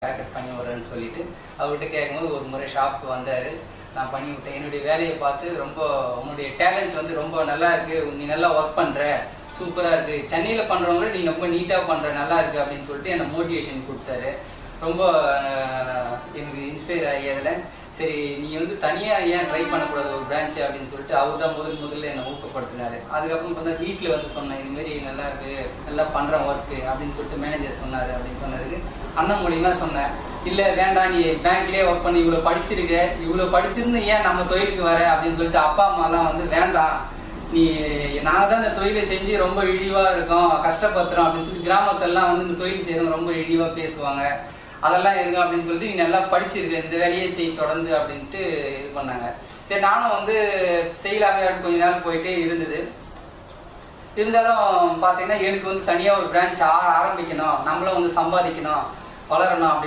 Packet பண்ணி விடுறேன்னு சொல்லிட்டு அவர்கிட்ட கேட்கும்போது ஒரு முறை ஷாப்புக்கு வந்தார். நான் பண்ணி விட்டேன். என்னுடைய வேலையை பார்த்து ரொம்ப உன்னுடைய டேலண்ட் வந்து ரொம்ப நல்லா இருக்கு, நீ நல்லா ஒர்க் பண்ற, சூப்பராக இருக்கு, சென்னையில் பண்ணுறவங்க நீ ரொம்ப நீட்டாக பண்ணுற, நல்லா இருக்கு அப்படின்னு சொல்லிட்டு என்னை மோட்டிவேஷன் கொடுத்தாரு. ரொம்ப எனக்கு இன்ஸ்பயர் ஆகி அதில் சரி நீ வந்து தனியாக ஏன் ட்ரை பண்ணக்கூடாது ஒரு பிரான்ச்சு அப்படின்னு சொல்லிட்டு அவர் தான் முதல்ல என்னை ஊக்கப்படுத்தினாரு. அதுக்கப்புறம் பார்த்தா வீட்டில் வந்து சொன்னேன், இதுமாரி நல்லா இருக்கு, நல்லா பண்ணுறேன் ஒர்க்கு அப்படின்னு சொல்லிட்டு மேனேஜர் சொன்னார். அப்படின்னு சொன்னதுக்கு அண்ணன் மூலியமாக சொன்னேன், இல்லை வேண்டாம், நீ பேங்க்லேயே ஒர்க் பண்ணி இவ்வளோ படிச்சிருக்க, இவ்வளோ படிச்சிருந்து ஏன் நம்ம தொழிலுக்கு வர அப்படின்னு சொல்லிட்டு அப்பா அம்மாலாம் வந்து வேண்டாம், நீ நாங்கள் தான் இந்த தொழிலை செஞ்சு ரொம்ப இழிவாக இருக்கோம், கஷ்டப்படுத்துகிறோம் அப்படின்னு சொல்லி கிராமத்திலலாம் வந்து இந்த தொழில் செய்கிறவங்க ரொம்ப இழிவாக பேசுவாங்க, அதெல்லாம் இருங்க அப்படின்னு சொல்லிட்டு நீ நல்லா படிச்சிருக்க, இந்த வேலையே செய் தொடர்ந்து அப்படின்ட்டு இது பண்ணாங்க. சரி நானும் வந்து செய்யலாமே அப்படின்னு கொஞ்ச நாள் போயிட்டே இருந்தது. இருந்தாலும் பார்த்தீங்கன்னா எனக்கு வந்து தனியாக ஒரு பிரான்ச் ஆரம்பிக்கணும், நம்மளும் வந்து சம்பாதிக்கணும், வளரணும் அப்படின்னு